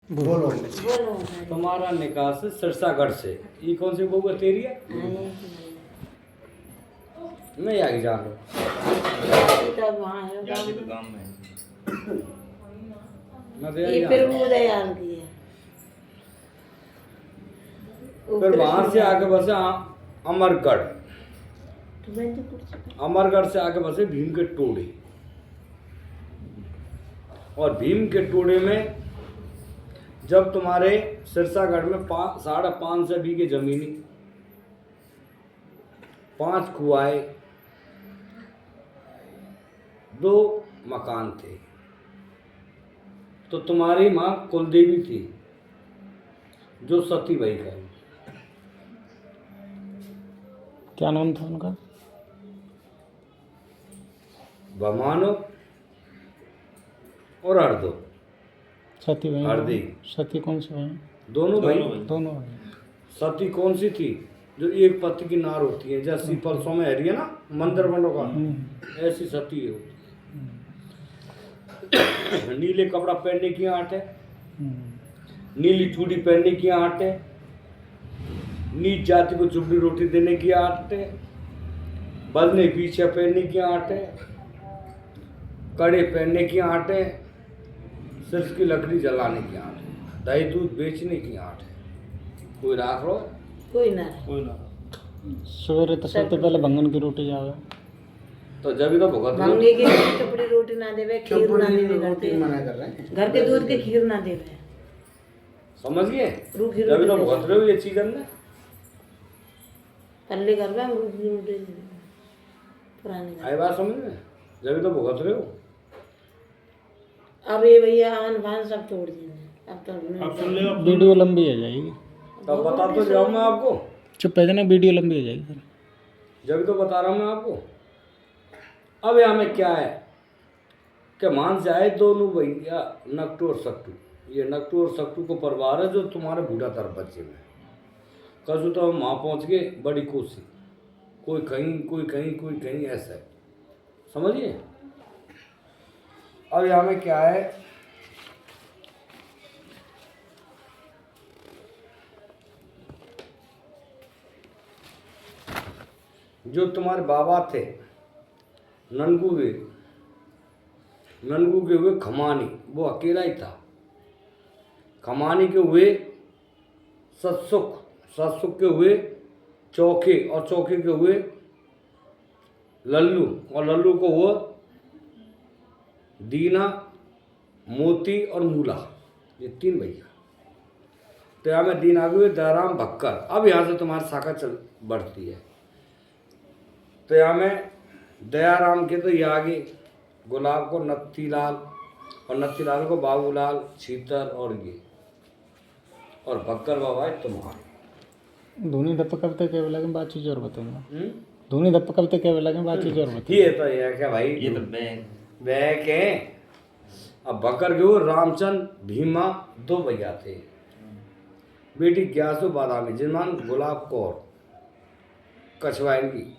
बोलो। तुम्हारा निकाह से सिरसागढ़ से, ये कौन सी बहू है तेरी है? नहीं आगे जान लो। मैं तो यही फिर जान लो। वो दयाल की है। फिर वहां से आगे बसे अमरगढ़। अमरगढ़ से आगे बसे भीम के टोड़े, और भीम के टोड़े में जब तुम्हारे सिरसागढ़ में 5.5 बीघे जमीनी, 5 कुआए, 2 मकान थे, तो तुम्हारी माँ कुलदेवी थी जो सती बाई का। क्या नाम था उनका? बमानो और हरदो। सती भाई? हरदी। सती कौन सी भाई? दोनों भाई। दोनों भाई। सती कौन सी थी? जो एक पत्ती की नार होती है, जैसे परसों में हरी है ना मंदिर बनो का, ऐसी सती है। नीले कपड़ा पहनने की आंट है, नीली चूड़ी पहनने की आंट है, नीच जाति को चुपड़ी रोटी देने की आंट है, बदले पीछे पहनने की आंट है, कड़े पहनने की आंट है, सिर्फ की लकड़ी जलाने की आंट है, दही दूध बेचने की आंट है। कोई राख लो? कोई ना। सवेरे तो सबसे पहले बैंगन की रोटी जावे, तो जब भी तो भुगत लो। मंगे की चपड़ी रोटी ना देवे, खीर ना देवे, रोटी मना कर रहे हैं। घर के दूध के खीर ना देवे। समझ गए? रूखी जब भी तो रोटी भुगत रहे हो ये चीज करना। पल्ले घर में रूखी रोटी पुरानी घर। आई बात समझ में? जब भी तो भुगत रहे हो। अब ये भैया आन भान सब छोड़ दिए। अब तो वीडियो लंबी हो जाएगी। तब बता तो जाऊँ मैं आपको। चुप है ना, वीडियो लंबी हो जाएगी सर। जब भी तो बता रहा हूँ मैं आपको। अब यहाँ में क्या है कि मान से आए दोनों भैया नकटू और सक्टू। ये नकटू और सक्टू को परिवार है जो तुम्हारे बूढ़ा तरफ बच्चे में। कसू तो हम वहाँ पहुँच गए बड़ी कोसी, कोई कहीं कोई कहीं कोई कहीं, ऐसा है, समझिए। अब यहाँ में क्या है, जो तुम्हारे बाबा थे ननगू के हुए खमानी, वो अकेला ही था। खमानी के हुए सतसुख के हुए चौके, और चौके के हुए लल्लू, और लल्लू को हुआ दीना, मोती और मूला। ये 3 भैया। तो यहाँ में दीन आगे हुए दयाराम भक्कर। अब यहाँ से तुम्हारी शाखा चल बढ़ती है। तो यहाँ में दयाराम के तो ये आगे गुलाब को नत्थीलाल, और नत्थीलाल को बाबूलाल, छीतर और ये, और भक्कर बाबा है तुम्हारे। धोनी धप्पा कब तक लगे, बात चीज और बताऊंगा। धोनी धप्पा कब तक लगे, बात चीज और बताऊंगा। ये तो ये क्या भाई, ये तो बैक है। अब भक्कर के वो रामचंद भीमा 2 भैया थे। बेटी ग्यासु बादामी, जिनमान गुलाब कौर कछवाइन की।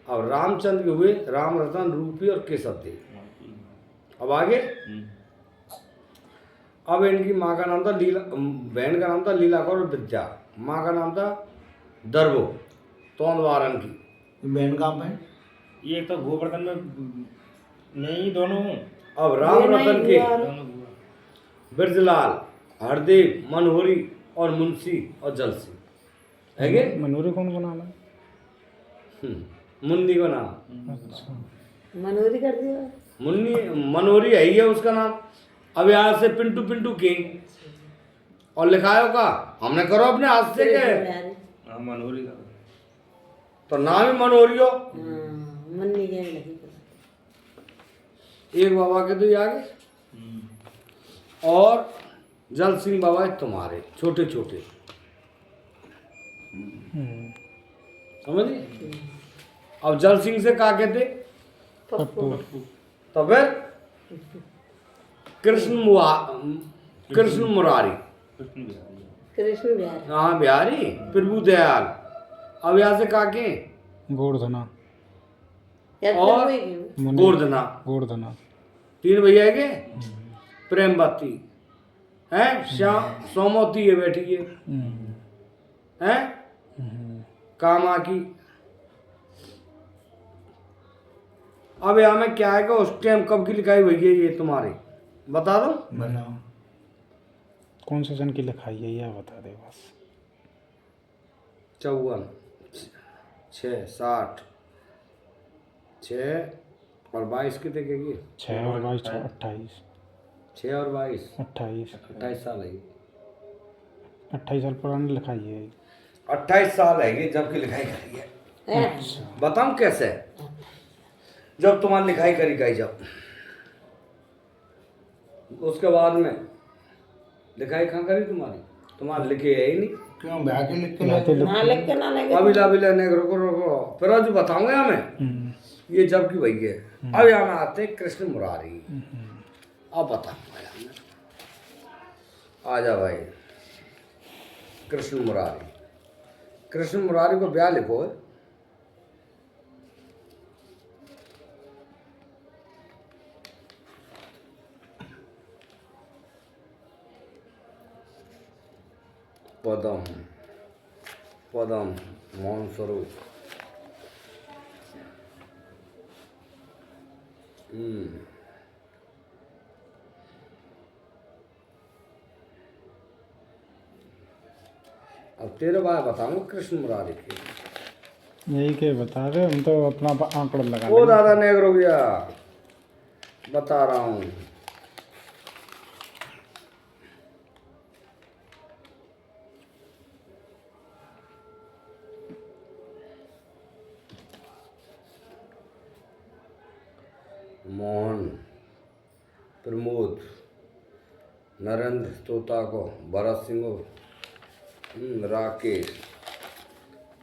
अब रामचंद्र के हुए राम रतन, रूपी और केशव थे। अब आगे, अब इनकी माँ का नाम था लीला, बहन का नाम था लीला कौर और विद्या। माँ का नाम था दरबो तोंदवारन की। बहन कहाँ पे? ये तो गोवर्धन में नहीं, दोनों। अब राम रतन के बिरजलाल, हरदेव, मनोहरी और मुंशी और जलसी है गे। मनोरी कौन को नाम है? मुन्नी का नाम। अच्छा, मनोरी कर दिया। मुन्नी मनोहरी है ही है उसका नाम। अब यहाँ से पिंटू पिंटू किंग, और लिखायो का हमने करो अपने हाथ से के मनोरी का तो नाम ही मनोहरी हो। मन्नी के नहीं। एक बाबा के तो ये आगे, और जल सिंह बाबा है तुम्हारे, छोटे छोटे, समझिए। अब जल सिंह से क्या कहते? पप्पू। तो फिर कृष्ण मुरारी, कृष्ण बिहार। हाँ बिहारी, प्रभु दयाल। अब यहाँ से काके गोवर्धना और गोवर्धना, गोवर्धना। 3 भैया के प्रेमवती, हैं सोमवती है बैठी है हैं कामा की। अब यहाँ में क्या है कि उस टाइम कब की लिखाई हुई है ये तुम्हारी बता दो। बनाओ। कौन से सन की लिखाई है यह बता दे बस। 54 6 60 6 और 22 कितने की 6 और 22 28 6 और 22 28 28 साल है 28 साल पुरानी लिखाई है। 28 साल है ये जब की लिखाई करी है। बताऊं कैसे जब तुम्हारी लिखाई करी गई जब उसके बाद में लिखाई कहाँ करी तुम्हारी लिखे है ही नहीं। क्यों ब्याह के लिख के लाते लाए? ना लिख के ना लगे अभी लाबिला ने रुको रुको फिर जो बताऊंगा हमें ये जब की वही है। अब यहाँ में आते हैं कृष्ण मुरारी। अब बताऊंगा यहाँ में आजा भाई कृष्ण मुरारी। कृष्ण मुरारी को ब्याह लिखो है। पदम पदम मौन स्वरूप अब तेरे बारे बताऊंगा कृष्ण मुरारी की। यही के बता रहे हम तो अपना आंकड़ा लगा ओ दादा नेगर हो गया बता रहा हूँ। मोहन प्रमोद नरेंद्र तोता को भरत सिंह को राकेश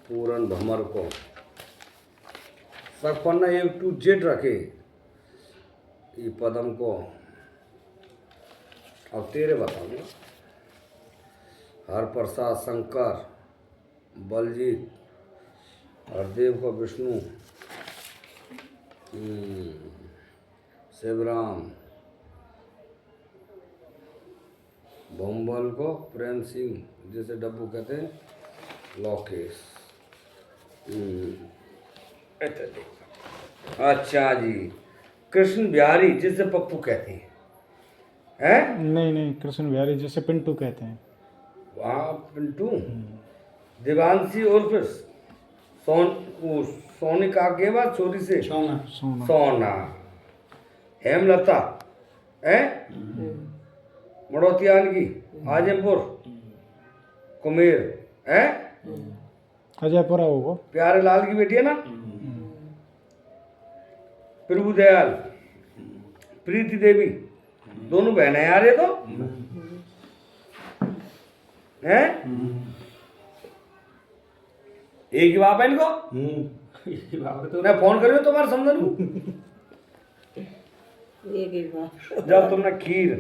पूरन भमर को सब पन्ना A to Z रखे। ये पदम को अब तेरे बताऊंगा। हर प्रसाद शंकर बलजीत हरदेव को विष्णु शिवराम भोम्बल को प्रेम सिंह जिसे डब्बू कहते हैं लोकेश। अच्छा जी कृष्ण बिहारी जिसे पप्पू कहते हैं नहीं कृष्ण बिहारी जैसे पिंटू कहते हैं। वहाँ पिंटू देवांशी और फिर सोनिका के बाद छोरी से सोना। सोना हेमलता है मड़ोतियान की आजमपुर कुमेर है अजयपुरा होगा। प्यारे लाल की बेटी है ना प्रभु दयाल प्रीति देवी दोनों बहनें यार ये तो हैं एक ही बाप है इनको। मैं फोन करियो तुम्हारे समझ एक ही बात जब तुमने खीर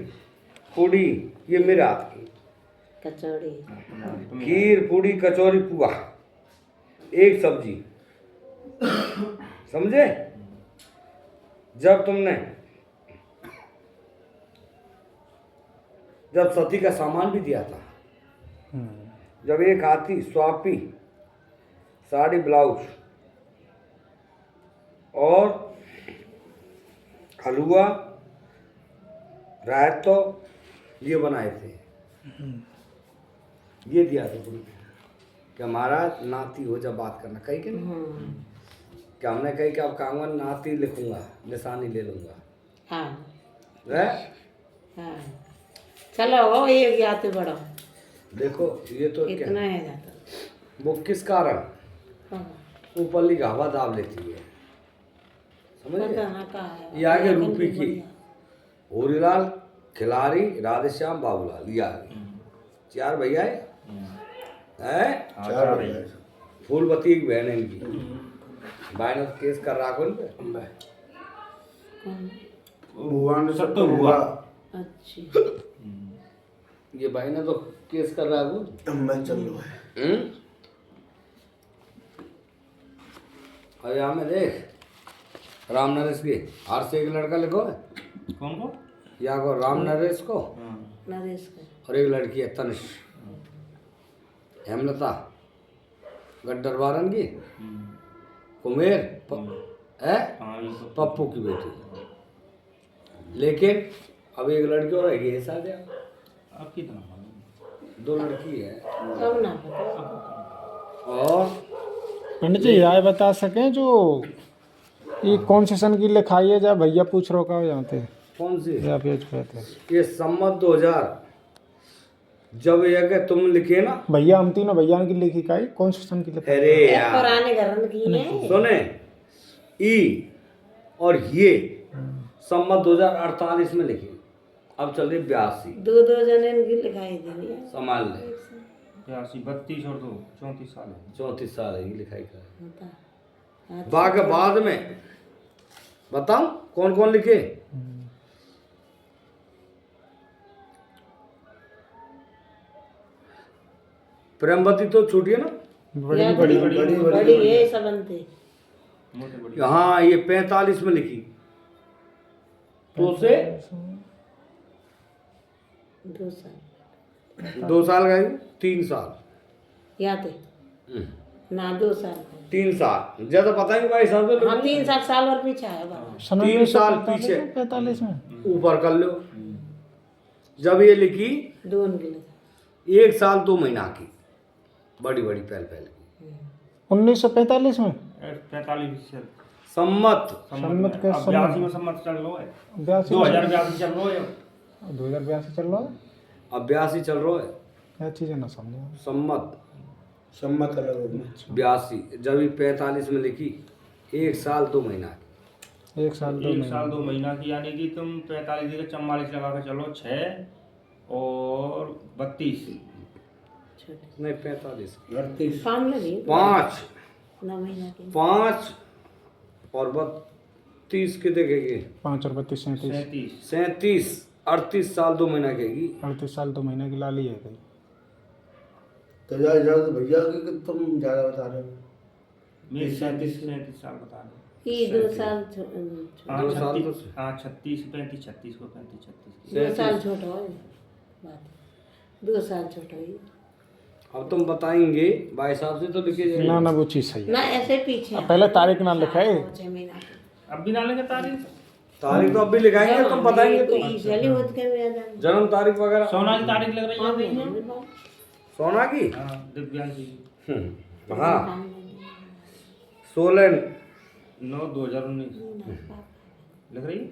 पूड़ी ये मेरे हाथ की कचौड़ी खीर पूड़ी कचौरी पुआ एक सब्जी समझे। जब तुमने जब सती का सामान भी दिया था जब एक हाथी स्वापी साड़ी ब्लाउज और हलवा रायत तो ये बनाए थे ये दिया था तुमने क्या महाराज नाती हो जब बात करना कही के नहीं क्या हमने कही कि अब कहूँगा नाती लिखूंगा निशानी ले लूंगा हाँ है हाँ चलो वो ये आते बड़ा देखो ये तो क्या इतना है जाता वो किस कारण हाँ ऊपरली हवा दाब लेती है समझ पता गए। ना कहाँ है ये आगे रूपी की होरीलाल खिलाड़ी राधेश्याम बाबूलाल ये आगे चार भैया है चार भैया। फूलवती एक बहन है इनकी भाई ने केस कर रहा को इन पे बुआ ने सब तो हुआ। अच्छा ये भाई ने तो केस कर रहा को मैं चल लो है। और यहाँ में देख राम नरेश की आर से एक लड़का लिखो है कौन को या को राम नरेश को नरेश का और एक लड़की है तनिष, हेमलता, गड्डर वारन की, कुमेर है, हाँ ये तो पप्पू की बेटी। लेकिन अब एक लड़की और है शादी, अब कितना मालूम? 2 लड़की है। अब ना पता। और पंडित जी यह बता सकें जो ये कौन से सन की लिखाई है, जब भैया पूछ रहे हो जानते हैं कौन सी? या पेज पे थे ये सम्मत 2000, जब ये कि तुम लिखे ना, भैया, हम तीनों भैया की लिखी काई कौन से सन की लिखाई? अरे ये यार पुराने घर की है। सुने, ई और ये सम्मत 2048 में लिखी, अब चल रही 82। 2 जने इनकी लिखाई देनी है। संभाल ले, 82 32 और 2 34 साल है। 34 साल है ये लिखाई का। होता। हाँ, बाकी बाद में बताऊं कौन कौन लिखे? प्रेमवती तो छोटी है ना, या बड़ी बड़ी है सब बनते। मोटे बड़ी हाँ ये 45 में लिखी, तो से 2 साल 2 साल का 3 साल, याद है ना? 2 साल 3 साल ज्यादा पता नहीं भाई साहब। हाँ 3 साल साल और पीछे है बाबा। सन 3 साल पीछे 45 में ऊपर कर लो। जब ये लिखी 2 उनके लिए 1 साल 2 महीना की, बड़ी बड़ी पहल की 1945 में 45 से सम्मत। सम्मत के अब 82 में सम्मत चल रहा है, 2082 चल रहा है। 2082 चल रहा है। अब 82 चल रहा है। क्या चीज़ें ना समझे। सम्मत सम्मत अलग होगी। 82, जब ये 45 में लिखी 1 साल 2 महीना की। 1 साल 2 1 महीने साल 2 महीना की, यानी कि तुम 45 जगह 44 लगा के चलो, 6 और 32 नहीं 45, 38 काम लगी 5 9 महीना की। 5 और 32 के देखेगी, 5 और 32 37 37 37 38 साल 2 महीना कहेगी। 38 साल 2 महीने की लाली है गई। तो ज्यादा भैया कि तुम ज्यादा बता रहे हो। मैं 37 साल बता रहा हूँ। ये 2 साल हाँ 2 साल 36 हाँ 36 35 36 को 35 36 2 साल छोटा हो बात। 2 साल छोटा ही अब तुम बताएंगे भाई साहब से तो लिखे जाएंगे। ना वो चीज़ सही है। ना ऐसे पीछे। पहले तारीख ना लिखाए। 6 महीना की। अब भी ना लेंगे तारीख। तारीख तो अब भी लिखाएंगे, तुम बताएंगे तो चली होत के में जान। जन्म तारीख वगैरह। सोना की तारीख लग रही है। सोना की हाँ दिव्यांश जी हाँ 16 9 2019 लग रही है।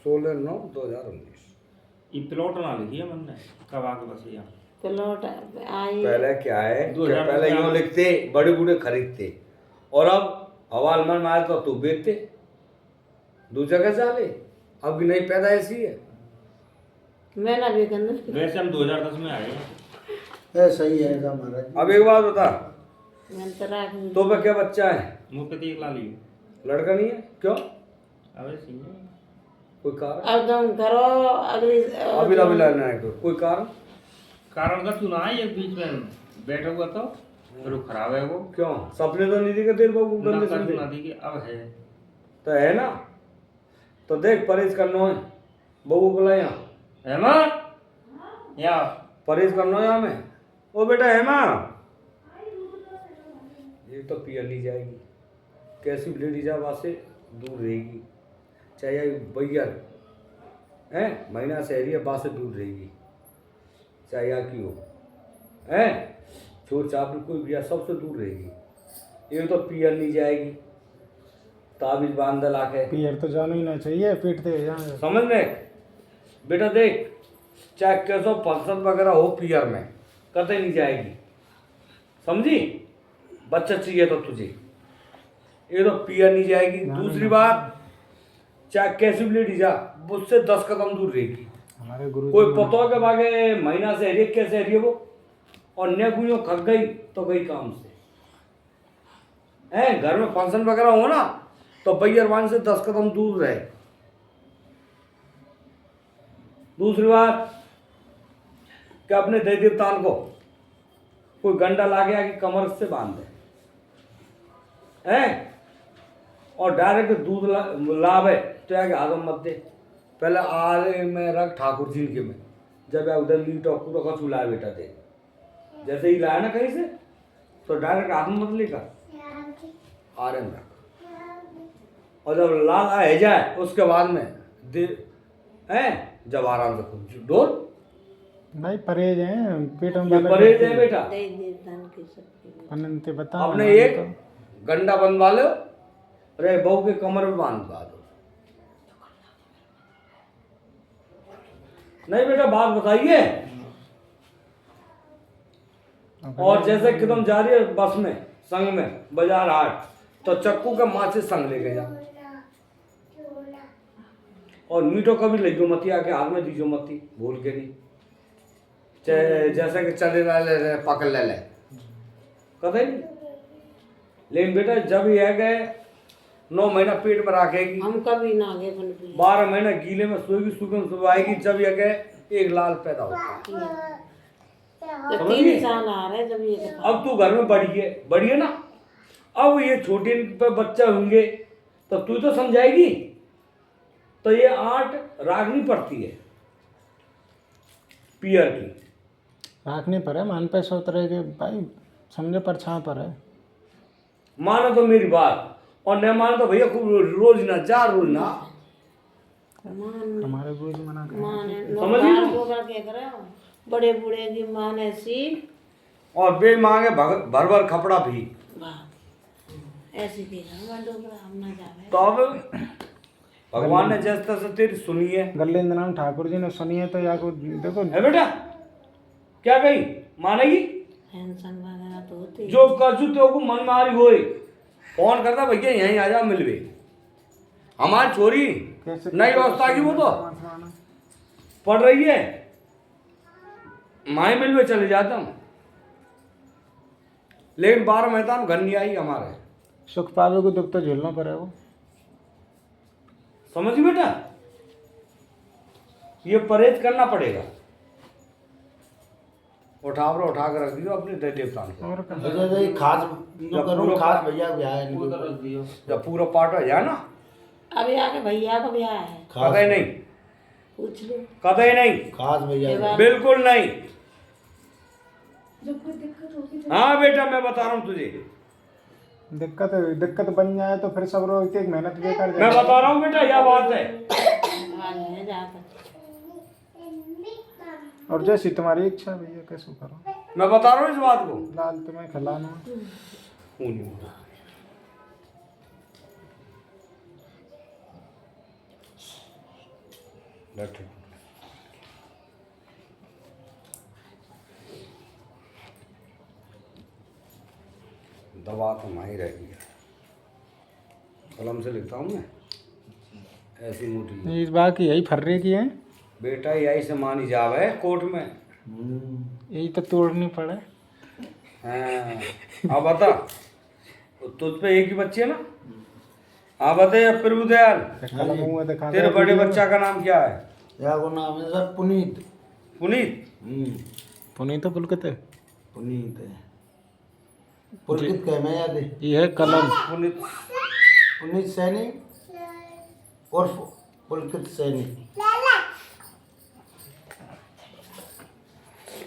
16/9/2019। ये प्लॉट ना लिखी है मैंने कब आके बस यहाँ प्लॉट आई पहले क्या है कि 2000 पहले यूँ लिखते, बड़े बूढ़े खरीदते, और अब हवाल मन में आया तो तू बेचते, दूसरा जगह चाले। अब की नई पैदाइश ही है। मैं ना भी करना। वैसे हम 2010 में आए हैं। सही है ऐसा महाराज। अब एक बात बता, मैं तो राख नहीं। तो पे क्या बच्चा है? मुँह पे एक ला ली लड़का नहीं है क्यों? अबे सही है। कोई कारण? अब तुम करो अगली अभी अभी लाना है कोई कारण? कारण का तू ना है, एक बीच में बैठा हुआ तो फिर वो खराब है वो क्यों? सपने तो नहीं दिखे तेरे बाबू ना गंदे कर संदे? ना दी कि अब है तो है ना, तो देख परहेज करना है। बहू बोला यहाँ हेमा या परहेज करना है हमें। ओ बेटा हेमा, ये तो पिया नहीं जाएगी, कैसी भी लेडी जावा से दूर रहेगी, चाहे भैया है महीना शहरी है, बात से दूर रहेगी, चाहे यहाँ की हो है, चोर चाप कोई भी सबसे दूर रहेगी। ये तो पियर नहीं जाएगी, ताबीज बांध ला के पियर तो जाना ही ना चाहिए, पीटते जाएंगे। समझ में बेटा। देख चाहे कैसो फंक्शन वगैरह हो, पियर में कतई नहीं जाएगी, समझी? बच्चा चाहिए तो तुझे, ये तो पियर नहीं जाएगी। दूसरी बात, चाहे कैसी भी लेडी जा, उससे 10 कदम दूर रहेगी। हमारे गुरु कोई पतो के बागे महीना से हरिए कैसे हरिए वो, और ने गुइयों खक गई तो गई काम से है। घर में फंक्शन वगैरह हो ना, तो बैरवान से 10 कदम दूर रहे। दूसरी बात कि अपने दे देवतान को कोई गंडा ला गया कि कमर से बांध दे है, और डायरेक्ट दूध लावे तो आगे हाथों मत दे, पहले आले में रख ठाकुर जी के में, जब उधर लीट और पूरा कछु लाए बेटा दे, जैसे ही लाया ना कहीं से तो डायरेक्ट हाथ में मत लेकर आरे में रख, और जब लाल आ जाए उसके बाद में दे है, जब आराम से खुद डोल। नहीं परहेज है पेट में ये परहेज है बेटा। दे दान की शक्ति। अनंत बता आपने एक गंडा बनवा लो, अरे बहू के कमर में बांधवा दो। नहीं बेटा बात बताइए। और जैसे कि तुम जा रही है बस में संग में बाजार हाट, तो चक्कू के माचिस संग लेके जा, और मीठो कभी ले जो मती आके हाथ में दीजो मती, भूल के नहीं। जैसे कि चले ले पकड़ ले कदे नहीं। लेकिन बेटा जब ये गए 9 महीना पेट में रखेगी, हम कभी ना आगे बन गए 12 महीना गीले में सोएगी, सूखे में सुबह जब ये गए एक लाल पैदा होता है। तो 3 साल आ रहे जब ये अब तू घर में बड़ी है ना, अब ये छोटे पे बच्चा होंगे तो तू तो समझाएगी। तो ये आर्ट रागनी पड़ती है पियर की, राखने पर है मान पे सोच रहे कि भाई समझे पर छां पर है। मानो तो मेरी बात, और न मानो तो भैया खूब रोज ना जा, रोज ना हमारे गुरु जी मना कर माँ ने समझ ली तुम? गोबर के करे बड़े बूढ़े की माँ ने सीख और बे मांगे भर भर खपड़ा भी। ऐसी की डोबरा हम ना जावे। तो अब भगवान ने जिस तरह से तेरी सुनी है, गल्लेंद्र नाम ठाकुर जी ने सुनी है तो या को देखो है बेटा क्या कही मानेगी? टेंशन वगैरह तो होती जो कछु तो को मन मारी होए, फोन करता भैया यहीं आ जा मिलवे। हमारी छोरी नई व्यवस्था की वो तो पढ़ रही है, माए मिलवे चले जाता हूँ, लेकिन 12 महीना हम घर नहीं आई हमारे। सुख पावे को दुख तो झेलना पड़े वो। समझी बेटा, ये परहेज करना पड़ेगा। उठा कर रख दियो अपने देवता को, और क्या? जैसे खास न करूँ, खास भैया ब्याह है इनको। जब पूरा पार्ट हो जाए ना, अभी आके भैया का ब्याह है कतई नहीं, पूछ लो। कतई नहीं, खास भैया बिल्कुल नहीं। हाँ बेटा मैं बता रहा हूँ तुझे, दिक्कत बन जाए तो फिर सब रोज एक मेहनत बेकार मैं बता रहा हूँ बेटा यह बात है। है जाकर और जैसी तुम्हारी इच्छा भैया कैसे करो, मैं बता रहा हूँ इस बात को। लाल तुम्हें खिलाना बैठो। दवा तो वहीं रहेगी, कलम से लिखता हूँ मैं, ऐसी मोटी इस बार की यही फर्रे की है बेटा, यही से मानी जावे कोर्ट में। यही तो तोड़नी पड़े। हाँ अब बता, तुझ पे एक ही बच्ची है ना? हाँ बताइए प्रभुदयाल, तेरे बड़े बच्चा का नाम क्या है? या वो नाम है सर पुनीत। पुनीत? पुनीत तो पुलकित है, पुनीत है, पुलकित कह मैं याद है। ये है कलम। पुनीत, पुनीत सैनी और पुलकित सैनी।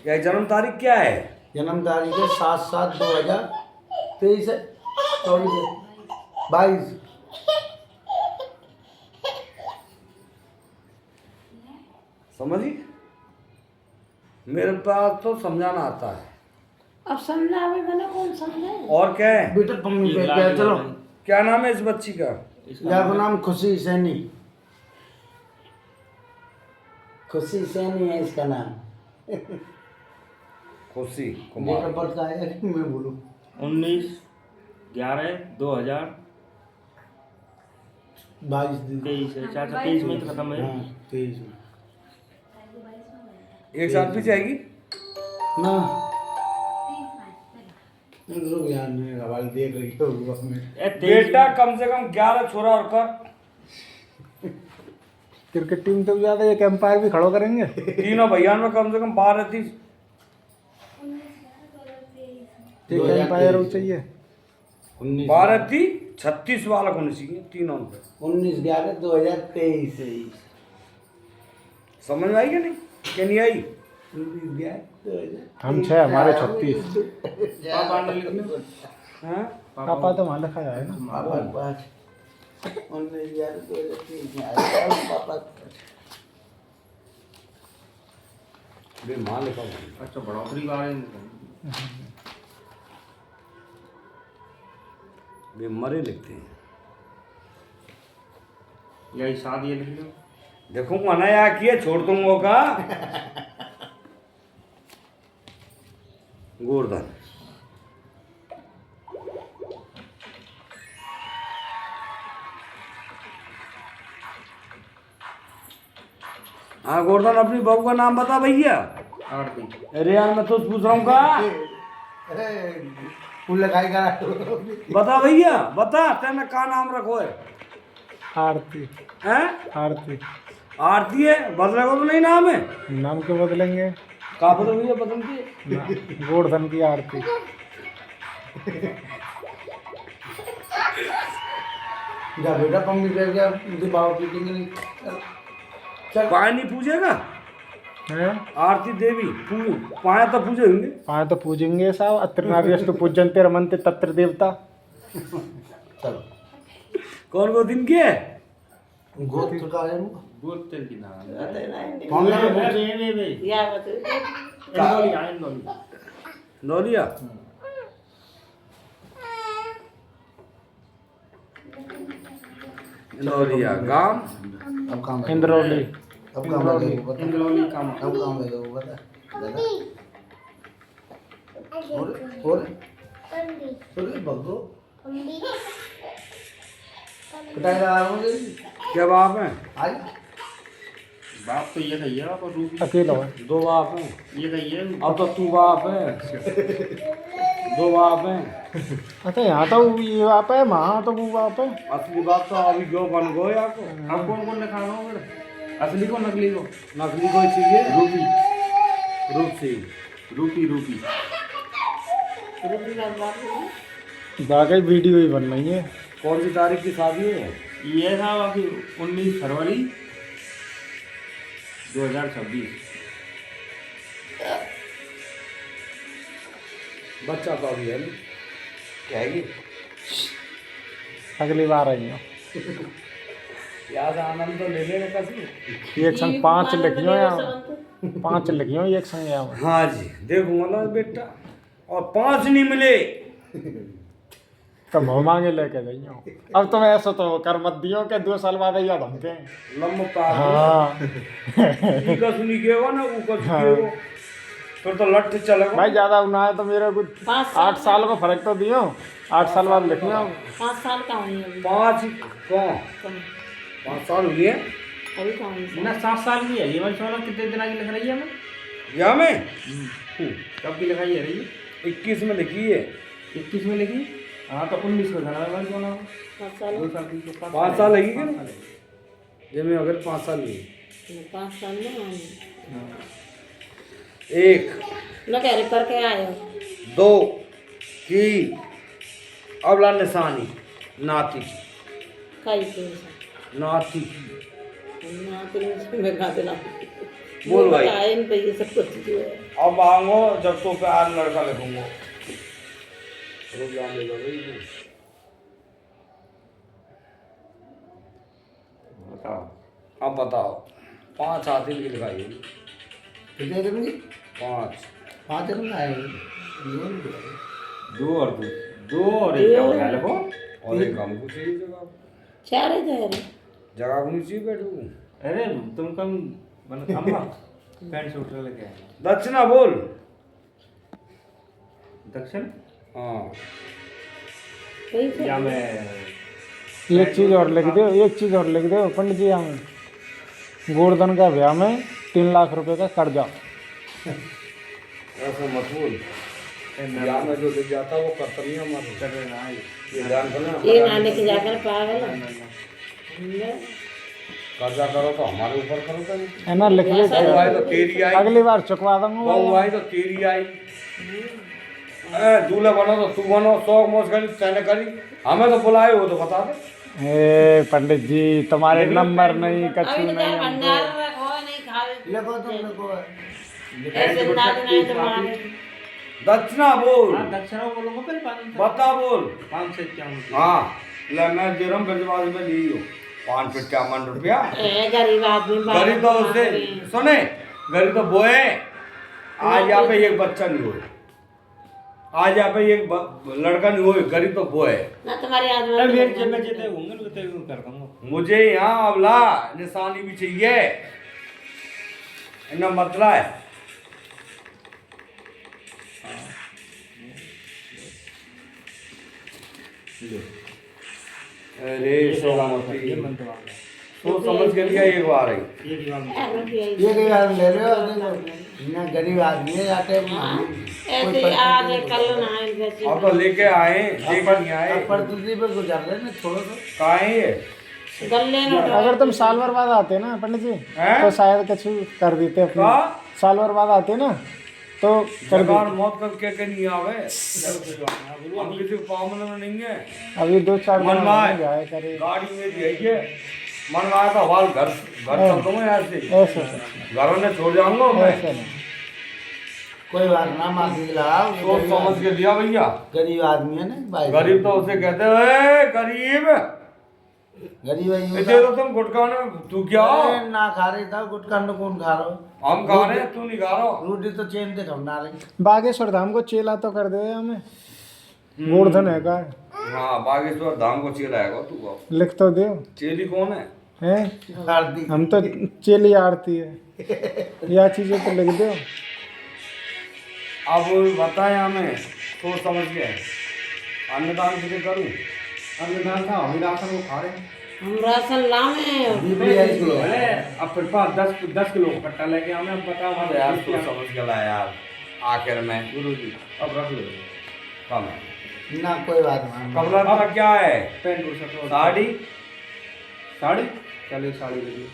यह जन्म तारीख क्या है? जन्म तारीख है 7/7/2023 है, 22। समझी? मेरे पास तो समझाना आता है। अब समझावे मैंने कौन समझे। और क्या है? बेटा तुम क्या चलो, क्या नाम है इस बच्ची का? या को नाम खुशी सैनी। खुशी सैनी है इसका नाम। खुशी डेट कुमार। ऑफ बर्थ का है कि मैं बोलूँ? 19/11/2023 22 है। 23 में तो खत्म है। हाँ 23 में एक साथ भी जाएगी ना। रुक यार, मैं हवाले देख रही हूँ बेटा, कम से कम 11 छोरा और कर। क्रिकेट टीम तो ज्यादा एक एम्पायर भी खड़ो करेंगे। तीनों भैया में कम से कम 12 थी। एक एम्पायर हो चाहिए। 12 थी, 36 बालक होने चाहिए तीनों पे। 19/11/2023। समझ में आई कि नहीं, क्या नहीं आई? हम 6 हमारे 36। पापा ने लिख लो। हाँ पापा तो वहाँ लिखा है ना। पापा के पास उनने यार 2003 में आया पापा बे माँ लिखा हुआ है। अच्छा बढ़ोतरी बारे में बे मरे लिखते हैं। यही शादी है लिख लो। देखो मना या किए छोड़ दूंगा का गोवर्धन। हाँ गोवर्धन अपनी बहू का नाम बता भैया। आरती। अरे यार मैं तो पूछ रहा हूँ का फूल लगाई करा बता भैया बता तेने का नाम रखो है? आरती। हैं? आरती। आरती है बदलेगा तो नहीं नाम है? नाम क्यों बदलेंगे? का बदल भैया बदल की गोवर्धन की आरती। जा बेटा पंगी कर गया दिमाग पीटेंगे नहीं चल पाए नहीं पूजेगा हैं? आरती देवी पाए तो पूजे होंगे। हाँ तो पूजेंगे साहब। अत्र नार्यस्तु पूजन्ते रमन्ते तत्र देवता। चल कौन को दिन के है? गोत्र का है गोत्र की नाम कौन लगा या बता नौलिया नौलिया गांव अब काम इंद्रौली। अब काम लगे बता इंद्रौली काम। अब काम लगे बता दादा और बग्गो पिटाई लगा रहा हूँ क्या बाप है? आज बाप तो ये कही है और रूपी अकेला है। दो बाप हैं। ये कही है। अब तो तू बाप है। दो बाप हैं। अच्छा यहाँ तो ये बाप है वहाँ तो वो बाप है। असली बाप तो अभी जो बन गो या को अब कौन कौन लिखा रहा हूँ असली को नकली को? नकली कोई चाहिए रूपी रूप सिंह। रूपी रूपी। वाकई वीडियो ही बन रही है। कौन सी तारीख की शादी है? ये था बाकी 19 फरवरी 2026। बच्चा तो अभी है नहीं क्या है ये? अगली बार आई हो। याद आनंद तो ले लेगा कभी। एक संग 5 लिखियो या 5 लिखियो एक संग या। हाँ जी देखूंगा ना बेटा और 5 नहीं मिले तो मुँह मांगे लेके जाइयो। अब तुम ऐसा तो कर मत दियो के 2 साल बाद याद हमके। लम्बा पार हाँ का सुनी के हो ना वो का सुनी फिर तो लट चलेगा भाई ज़्यादा ना है तो मेरे कुछ 8 साल को फर्क तो दियो। 8 साल बाद लिखियो। 5 साल का हुई अभी 5 कौन 5 साल हुई है अभी कहाँ हुई ना 7 साल की है ये वाली सोना कितने दिन आगे लिख रही है हमें? या में कब की लिखाई है रही है? 21 में लिखी है 21 में लिखी। हाँ तो 19 को जाना है वाली सोना 5 साल 2 साल की 5 साल लगी क्या ये में अगर 5 साल हुई 5 साल में एक न कह रहे करके आए हो 2 3 अबला निशानी नाती की कई पे नाती की ना तेरे में गा देना बोल भाई। आए इन पे ये सब कुछ जो है अब आऊंगो जब तो प्यार लड़का लिखूंगा रुक जाने दो भाई बताओ। अब बताओ 5 आदमी की लिखाई है कितने दिन की 5 5 दिन आए 2 और 2 और एक क्या बना लिखो। और एक हमको चाहिए जगह चार ही तो है जगह को नहीं चाहिए बैठू अरे तुम कम मतलब अम्मा पैंट शूट लेके आए दक्षिणा बोल दक्षिण हाँ कहीं से या मैं एक चीज़ और लिख दो। एक चीज़ और लिख दो पंडित जी हमें गोवर्धन का ब्याह में 3 लाख रुपए का कर्जा। ऐसा मत बोल या में जो लिख जाता वो कर्तव्य हमारे ये ध्यान करना ये नाने के जाकर पागल कर्जा करो तो हमारे ऊपर करो तो है ना लिख ले। बहू आई तो तेरी आई अगली बार चुकवा दूंगा। बहू आई तो तेरी आई दूल्हा बनो तो तू बनो शौक मोज करी तैने करी हमें तो बुलाए हो तो बता दे ए पंडित जी तुम्हारे नंबर नहीं कछु अभी तो नहीं भंडार रखो नहीं खा लिखो तुम लिखो ऐसे ना नहीं तो मारे दक्षिणा बोल, हाँ दक्षिणा बोलूंगा फिर 5 बता बोल। 551। हाँ ले मैं दे रहा हूँ ब्रजवाज में ली हो 551 रुपया। ए गरीब आदमी गरीब तो उससे सुने, गरीब तो बोए आज यहाँ पे एक बच्चा नहीं हुए, आज यहाँ पे एक लड़का नहीं हुए, गरीब तो बोए। ना तुम्हारी अरे आदमी मेरे जेब में जितने होंगे ना उतने कर दूंगा। मुझे यहाँ अबला निशानी भी चाहिए, इन्हें मतला है। अरे ये मन तो आ गया। तो समझ के लिया एक बार ही। ये दीवार में ये कई बार ले रहे हो देखो ना गरीब आदमी है जाते ऐसे आज कल ना वैसे अब तो लेके आए, लेकर नहीं आए। प्रस्तुति पे गुजार रहे ना छोड़ो तो कहाँ है ये? गले में अगर तुम साल भर बाद आते ना पंडित जी हैं? तो शायद कुछ कर देते अपने। का? साल भर बाद आते ना तो कर सरकार देते। मौत करके के नहीं आवे, हम किसी पावन में नहीं है। अभी 2-4 दिन मनवाए। हो जाए करे गाड़ी मेरी है ये, मनवाया था वाल घर चल दूंगा ऐसे, ऐसे घरों ने छोड़ जाऊंगा मैं। ऐसे नहीं। कोई बात ना माफी दिलाओ सोच समझ के दिया भैया। गरीब आदमी है ना भाई गरीब तो उसे कहते हैं गरीब, गरीब है इसे तो तुम गुटखा ने तू क्या अरे ना खा रही था गुटखा न कौन खा रहा हो हम खा रहे हैं, तू नहीं खा रहा। रोटी तो चेन से खा रही बागेश्वर धाम को चेला तो कर दे हमें, गोवर्धन है का हाँ बागेश्वर धाम को चेला है तू को। लिख तो दे चेली कौन है? हैं। आरती हम तो चेली आरती है या चीजें तो लिख दो। अब बताएं हमें सोच समझ के अन्नदान किसे करूं? अन्नदान था हम राशन को खा रहे हैं। हम राशन लावे बीपीएल किलो अरे अब फिर 10 किलो का कट्टा लेके आवे। अब बताओ अरे यार सोच समझ के ला यार, आखिर में गुरु जी अब रख लो। कम है। ना कोई बात नहीं कमला का क्या है? पैंट और शर्ट और साड़ी, साड़ी चलिए साड़ी ले लो।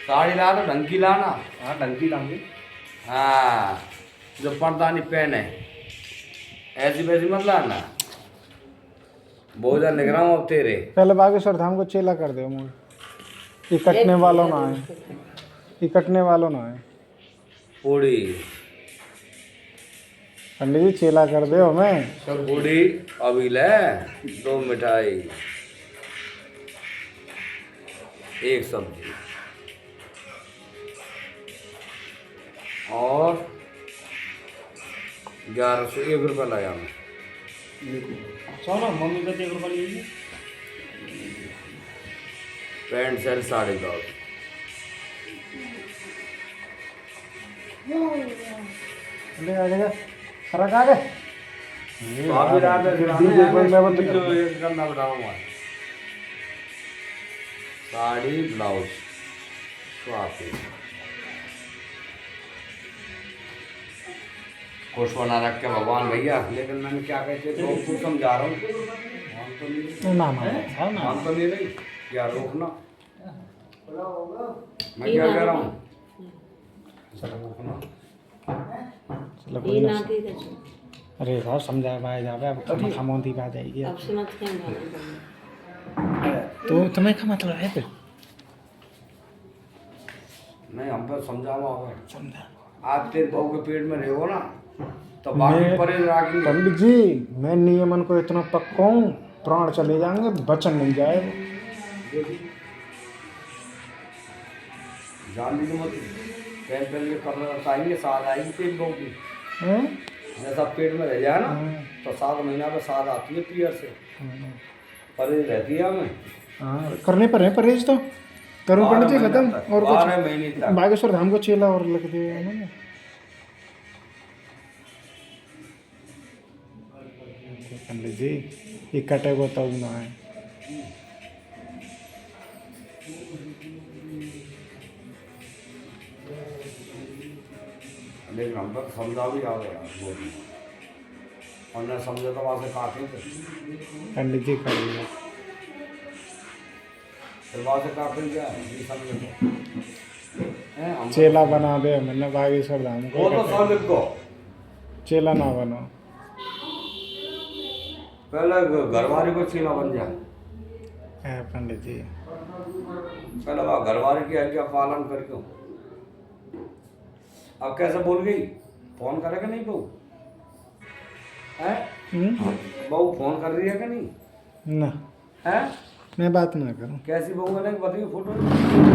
साड़ी ला तो ढंग की लाना। हाँ डंकी लाऊंगी। हाँ जो पर्दानी पहने ऐसी वैसी मत लाना, भोजन लिख रहा हूँ अब तेरे। पहले बागेश्वर धाम को चेला कर दो मुझे, ये कटने वालों ना आए, ये कटने वालों ना आए। पूड़ी पंडित जी चेला कर दो हमें। पूड़ी अभी ले, 2 मिठाई, 1 सब्जी और 1101 रुपये लाया मैं। अच्छा ना मम्मी का 1 रुपया लीजिए। Pant shirt 10.5। ले आ जाएगा फर्क आ गए। अभी रात में डीजे पर मैं बता जो एक करना बताऊंगा। साड़ी ब्लाउज स्वाति खुश बना रख के भगवान भैया, लेकिन मैंने क्या कहते थे तो समझा रहा हूँ। मान तो नहीं रही, ना मान तो नहीं रही क्या रोकना। मैं क्या कह रहा हूँ? रोकना। चलो ये कोई ना ना। दी तो अरे साहब समझाया भाई जावे अब खामोदी बात आएगी। अब सुनत क्या तो तुम्हें क्या मतलब है फिर? नहीं हम पे समझावा होगा। समझा आप तेरे बहू के पेट में रहो ना तो बाकी परे राखेंगे। पंडित जी मैं नियमन को इतना पक्का हूँ, प्राण चले जाएंगे बचन नहीं जाएगा। जान लीजिए मत पहले पहले कब आएंगे, साल आएगी पेट बहू की। हैं? जैसा पेट में रह जाए ना हाँ। तो 7 महीना पे साल आती है पीरियड से, परहेज रहती है हमें। हाँ करने पर है परहेज तो करूँ पंडित जी खत्म। और 12 कुछ महीने तक बागेश्वर धाम को चेला और लिख दे उन्होंने। पंडित जी ये कटे को तब ना है। लेकिन हम तक समझा भी आ गया और न समझे तो वहाँ से काटे थे, पंडित जी कर लिया। फिर वहाँ से काटे क्या नहीं समझे तो हैं हम चेला बना दे मैंने बागेश्वर धाम वो तो को। सब को चेला ना बनो। पहले घरवाली को चेला बन जाए, है पंडित जी पहले वह घरवाली की आज्ञा पालन करके अब कैसे बोल गई? फोन करेगा नहीं बहू? है बहू फोन कर रही है कि नहीं? ना है मैं बात ना करूँ। कैसी बहू है? बताइए फोटो।